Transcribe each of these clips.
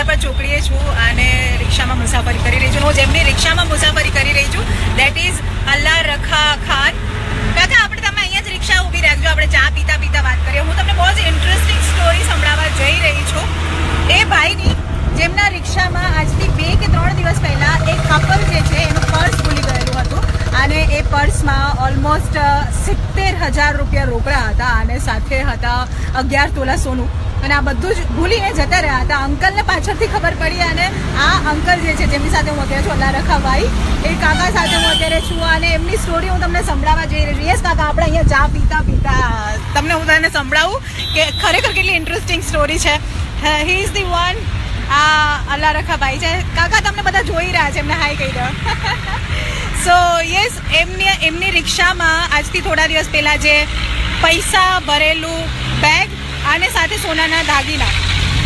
માધાપર ચોકડીએ છું અને રિક્ષામાં મુસાફરી કરી રહી છું. હું જેમની રિક્ષામાં મુસાફરી કરી રહી છું દેટ ઇઝ અલ્લા રખા ખાન. કાકા આપણે તમે અહીંયા જ રિક્ષા ઊભી રાખજો, આપણે ચા પીતા પીતા વાત કરીએ. હું તમને બહુ જ ઇન્ટરેસ્ટિંગ સ્ટોરી સંભળાવવા જઈ રહી છું એ ભાઈની, જેમના રિક્ષામાં આજથી 2 કે 3 દિવસ પહેલા એક કપલ જે છે એનું પર્સ ભૂલી ગયેલું હતું અને એ પર્સમાં ઓલમોસ્ટ 70,000 રૂપિયા રોકડા હતા અને સાથે હતા 11 તોલા સોનું અને આ બધું જ ભૂલીને જતા રહ્યા હતા. અંકલને પાછળથી ખબર પડી અને આ અંકલ જે છે જેમની સાથે હું અત્યારે છું, અલ્લા રખાભાઈ, એ કાકા સાથે હું અત્યારે છું અને એમની સ્ટોરી હું તમને સંભળાવવા જઈ રહી છું. યસ કાકા, આપણે અહીંયા ચા પીતા પીતા તમને હું તને સંભળાવું કે ખરેખર કેટલી ઇન્ટરેસ્ટિંગ સ્ટોરી છે. He is the one. આ અલ્લા રખાભાઈ છે. કાકા તમને બધા જોઈ રહ્યા છે, એમને હાઈ કહી દો. સો યસ, એમની રિક્ષામાં આજથી થોડા દિવસ પહેલાં જે પૈસા ભરેલું બેગ અને સાથે સોનાના દાગીના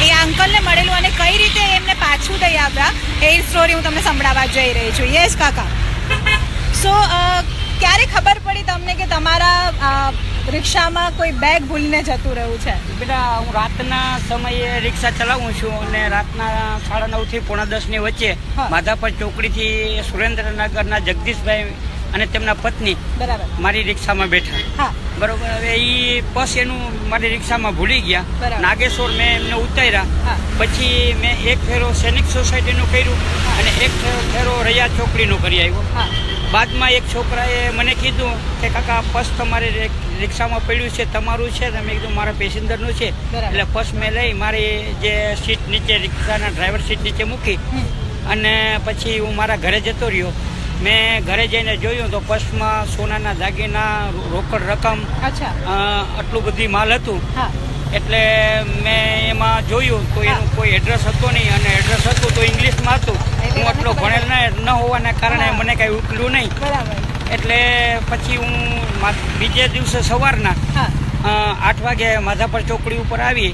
એ અંકલને મળેલું અને કઈ રીતે એમને પાછું દઈ આવ્યા એ સ્ટોરી હું તમને સંભળાવવા જઈ રહી છું. યસ કાકા, સો ક્યારે ખબર પડી તમને કે તમારા રિક્ષામાં કોઈ બેગ ભૂલીને જતું રહ્યું છે? બેટા, હું રાતના સમયે રિક્ષા ચલાવું છું અને રાતના 9:30 થી 9:45 ની વચ્ચે માધાપર ચોકડીથી સુરેન્દ્રનગરના જગદીશભાઈ અને તેમના પત્ની મારી રિક્ષામાં બેઠા. બરોબર, હવે એ બસ એનું મારી રિક્ષામાં ભૂલી ગયા. નાગેશ્વર મેં એમને ઉતાર્યા, પછી મેં એક ફેરો સૈનિક સોસાયટીનું કર્યું અને એક ફેરો રૈયા ચોકડીનું કરી આવ્યો. બાદમાં એક છોકરાએ મને કીધું કે કાકા પર્સ તમારી રિક્ષામાં પડ્યું છે, તમારું છે? મેં કીધું મારા પેસેન્જરનું છે. એટલે પર્સ મેં લઈ મારી જે સીટ નીચે, રિક્ષાના ડ્રાઈવર સીટ નીચે મૂકી અને પછી હું મારા ઘરે જતો રહ્યો. મેં ઘરે જઈને જોયું તો પર્સમાં સોનાના દાગીના, રોકડ રકમ, આટલું બધી માલ હતું. એટલે મેં એમાં જોયું તો એનું કોઈ એડ્રેસ હતો નહીં અને એડ્રેસ હતું તો ઇંગ્લિશમાં હતું. હું આટલો ભણેલ ન હોવાના કારણે મને કાંઈ ઉકલ્યું નહીં. એટલે પછી હું બીજે દિવસે સવારના 8 વાગે માધાપર ચોકડી ઉપર આવી.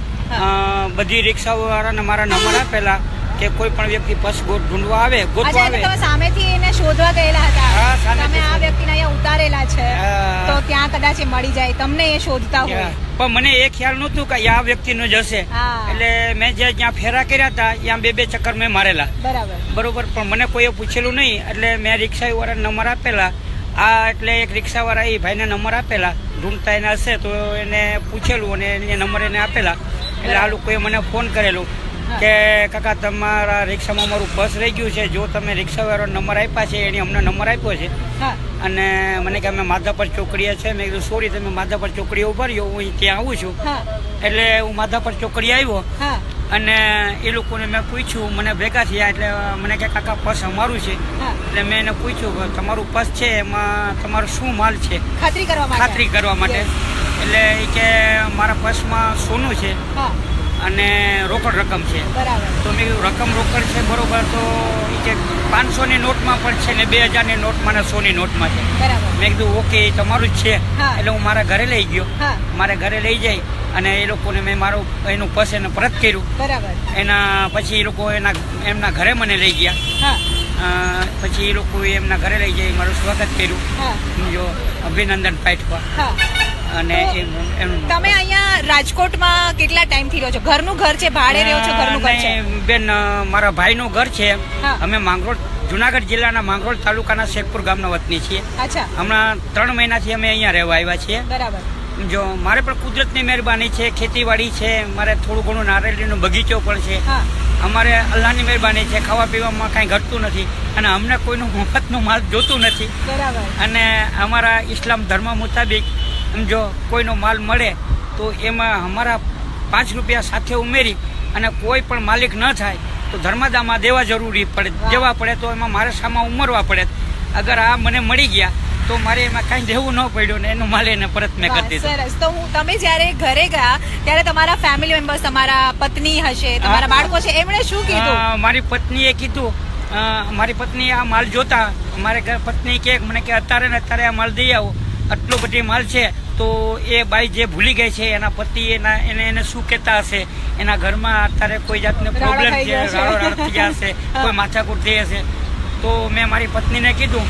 બધી રિક્ષાવાળાને મારા નંબર આપેલા કે કોઈ પણ વ્યક્તિ પર્સ ઢૂંઢવા આવે, ગોતવા આવે. તમે સામેથી એને શોધવા ગયેલા હતા, તમે આ વ્યક્તિને અહીંયા ઉતારેલા છે તો ત્યાં કદાચ એ મળી જાય, તમને એ શોધતા હોય. પણ મને એ ખ્યાલ નહોતું કે આ વ્યક્તિનું જ હશે. એટલે મેં જ્યાં ફેરા કર્યા હતા ત્યાં 2 ચક્કર મેં મારેલા. બરોબર, પણ મને કોઈએ પૂછેલું નહીં. એટલે મેં રિક્ષાવાળાને નંબર આપેલા. એટલે એક રિક્ષાવાળા એ ભાઈને નંબર આપેલા, ઢૂંઢતા એને હશે તો એને પૂછેલું અને એને નંબર એને આપેલા. એટલે આ લોકોએ મને ફોન કરેલો કે કાકા તમારા રિક્ષામાં મારું પર્સ રહી ગયું છે, જો તમે રિક્ષાવાળો નંબર આપ્યા છે એને અમને નંબર આપ્યો છે. અને મને કે અમે માધાપર ચોકડીએ છે. મેં કીધું સોરી, તમે માધાપર ચોકડીએ ઉભા રહ્યો, હું ત્યાં આવું છું. એટલે હું માધાપર ચોકડી આવ્યો અને એ લોકોને મેં પૂછ્યું, મને ભેગા થયા. એટલે મને કે કાકા પર્સ અમારું છે. એટલે મેં એને પૂછ્યું તમારું પર્સ છે, એમાં તમારો શું માલ છે? ખાતરી કરવા માટે. એટલે એ કે મારા પર્સમાં સોનું છે અને રોકડ રકમ છે. તો મેં કીધું રકમ રોકડ છે, બરોબર. તો એ કે 500ની નોટમાં પણ છે ને 2000ની નોટમાં ને 100ની નોટમાં છે. મેં કીધું ઓકે, એ તમારું જ છે. એટલે હું મારા ઘરે લઈ ગયો. મારે ઘરે લઈ જઈ અને એ લોકોને મેં એનું પર્સ એને પરત કર્યું. એના પછી એ લોકો એમના ઘરે મને લઈ ગયા. પછી એ લોકો એમના ઘરે લઈ જઈ મારું સ્વાગત કર્યું, જો અભિનંદન પાઠવા. અને તમે અહીંયા રાજકોટમાં કેટલા ટાઈમથી રહો છો? ઘરનું ઘર છે, ભાડે રહ્યો છો? ઘરનું ઘર છે બેન, મારા ભાઈનું ઘર છે. અમે માંગરોળ, જુનાગઢ જિલ્લાના માંગરોળ તાલુકાના શેખપુર ગામના વતની છીએ. હમણાં 3 મહિનાથી અમે અહીંયા રહેવા આવ્યા છીએ. જો મારે પણ કુદરતની મહેરબાની છે, ખેતીવાડી છે, મારે થોડું ઘણું નારિયેળીનો બગીચો પણ છે. અમારે અલ્લાહની મહેરબાની છે, ખાવા પીવામાં કાંઈ ઘટતું નથી અને અમને કોઈનું મફતનું માલ જોતું નથી. અને અમારા ઇસ્લામ ધર્મ મુતાબિક જો કોઈનો માલ મળે તો એમાં અમારા 5 રૂપિયા સાથે ઉમેરી અને કોઈ પણ માલિક ન થાય તો ધર્માદામાં દેવા જરૂરી પડે, દેવા પડે તો એમાં મારે સામા ઉમરવા પડે. અગર આ મને મળી ગયા તો મારે એમાં કાંઈ દેવું ન પડ્યું ને એનું માલ એને પરત મેં કરી દીધું. સરસ. તો તમે જ્યારે ઘરે ગયા ત્યારે તમારા ફેમિલી મેમ્બર્સ, તમારા પત્ની હશે, તમારા બાળકો છે, એમણે શું કીધું? મારી પત્નીએ કીધું, મારી પત્ની આ માલ જોતા મારે પત્ની કે મને કે અત્યારે ને અત્યારે આ માલ દઈ આવો, આટલો બધી માલ છે. તો એ બાઈ જે ભૂલી ગઈ છે એના પતિ એને શું કહેતા હશે, એના ઘરમાં અત્યારે કોઈ જાતનો પ્રોબ્લેમ છે, રાડો થઈ ગયા હશે, કોઈ માથાકૂટ થઈ હશે. તો મેં મારી પત્નીને કીધું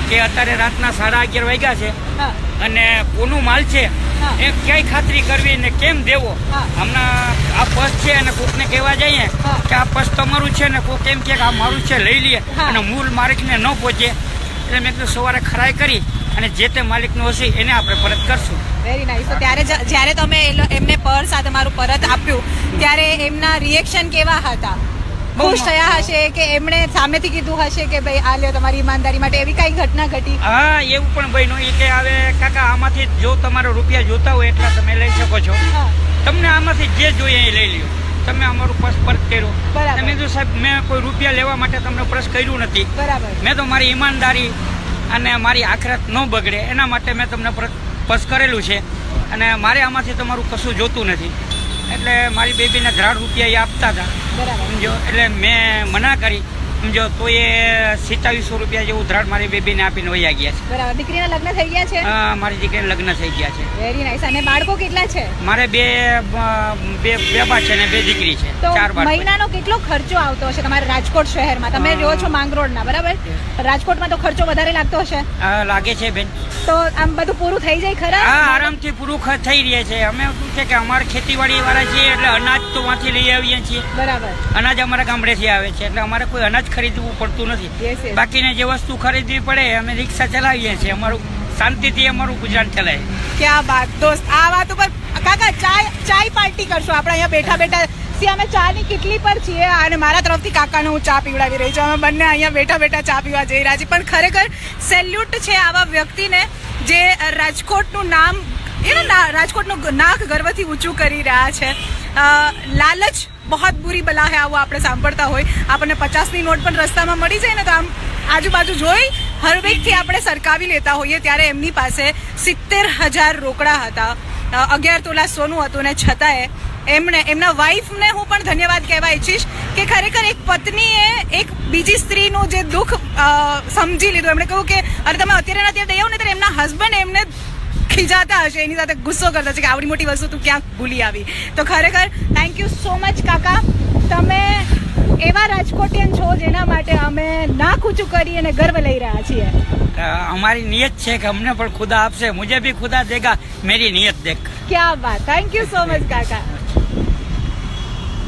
કે અત્યારે રાતના 11:30 વાગ્યા છે હા અને કોનું માલ છે હા. એ ક્યાંય ખાતરી કરવી ને કેમ દેવો. હા. હમણાં આ પર્સ છે અને કોકને કહેવા જઈએ હા. કે આ પર્સ તમારું છે ને કોક એમ કે આ મારું છે લઈ લઈએ હા. અને મૂળ માલિકને ન પહોંચે એટલે મેં કીધું સવારે ખરાઈ કરી અને જે તે માલિકનું હશે એને આપણે પરત કરશું. Very nice. તો ત્યારે જ્યારે તમે એમને પર્સ આ તમારું પરત આપ્યું ત્યારે એમના રિએક્શન કેવા હતા? ખુશ થયા હશે કે એમણે સામેથી કીધું હશે કે ભાઈ આ લ્યો તમારી ઈમાનદારી માટે, એવી કઈ ઘટના ઘટી? હા એવું પણ બન્યું એ કે હવે કાકા આમાંથી જો તમારો રૂપિયા જોતા હોય એટલા તમે લઈ શકો છો, હા તમને આમાંથી જે જોઈએ એ લઈ લ્યો. તમે અમારું પર્સ પરત કર્યો. બરાબર. મેં કીધું સાહેબ મેં કોઈ રૂપિયા લેવા માટે તમને પર્સ કર્યું નથી. બરાબર. મેં તો મારી ઈમાનદારી અને મારી આખરાત ન બગડે એના માટે મેં તમને પર્સ કરેલું છે અને મારે આમાંથી તમારું કશું જોતું નથી. એટલે મારી બેબીને 3 રૂપિયા એ આપતા હતા બરાબર. સમજો, એટલે મેં મના કરી સમજો તો એ 2700 રૂપિયા જેવું ધરાડ મારી બેબીને આપીને વયા ગયા છે. બરાબર. દીકરીના લગ્ન થઈ ગયા છે? હા મારી દીકરીને લગ્ન થઈ ગયા છે. Very nice. અને બાળકો કેટલા છે? મારે બે બા છે ને 2 દીકરી છે. તો 4 બાળકો. મહિનાનો કેટલો ખર્ચો આવતો હશે તમારે રાજકોટ શહેરમાં? તમે રહ્યો છો માંગરોળના, બરાબર? રાજકોટમાં તો ખર્ચો વધારે લાગતો હશે. હા લાગે છે બેન. તો આમ બધું પૂરું થઈ જાય ખરા? હા આરામથી પૂરું થઈ રહ્યા છે. અમે શું છે કે અમારે ખેતીવાડી વાળા છીએ એટલે અનાજ તો ત્યાંથી લઈ આવીએ છીએ. બરાબર. અનાજ અમારા ગામડેથી આવે છે એટલે અમારે કોઈ અનાજ ખરીદવું પડતું Yes, નથી. yes. બાકીને જે વસ્તુ ખરીદવી પડે અમે રિક્ષા ચલાવીએ છીએ. અમારું શાંતિથી અમારું ગુજરાન ચલાય. ક્યાં વાત દોસ્ત. આ વાત ઉપર કાકા ચાય પાર્ટી કરશો આપણે અહીંયા બેઠા બેઠા. અમે ચાની કિટલી પર છીએ અને મારા તરફથી કાકાને હું ચા પીવડાવી રહી છું. અમે બંને અહીંયા બેઠા બેઠા ચા પીવા જઈ રહ્યા છીએ. પણ ખરેખર સેલ્યુટ છે આવા વ્યક્તિને જે રાજકોટનું નામ રાજકોટનું નાક ગર્વથી ઊંચું કરી રહ્યા છે. લાલચ બહોત બુરી બલા હે આવું આપણે સાંભળતા હોય. આપણને 50ની નોટ પણ રસ્તામાં મળી જાય ને તો આમ આજુબાજુ જોઈ હરવેકથી આપણે સરકાવી લેતા હોઈએ. ત્યારે એમની પાસે 70,000 રોકડા હતા, 11 તોલા સોનું હતું ને છતાંય એમના વાઈફને હું પણ ધન્યવાદ કહેવા ઈચ્છીશ કે ખરેખર એક પત્નીએ એક બીજી સ્ત્રીનું જે દુઃખ સમજી લીધું. એમણે કહ્યું કે અરે તમે અત્યારે નથી દઈ આવો ને ત્યારે એમના હસબન્ડ એમને ખીજાતા હશે, એની સાથે ગુસ્સો કરતા છે કે આવડી મોટી વસ્તુ તું ક્યાંક ભૂલી આવી. તો ખરેખર થેન્ક યુ સો મચ કાકા. તમે એવા રાજકોટિયન છો જેના માટે અમે નાક ઊંચું કરી અને ગર્વ લઈ રહ્યા છીએ. અમારી નિયત છે કે અમને પણ ખુદા આપશે. મુझे भी खुदा देगा, मेरी नियत देख. ક્યાં વાત. થેન્ક યુ સો મચ કાકા.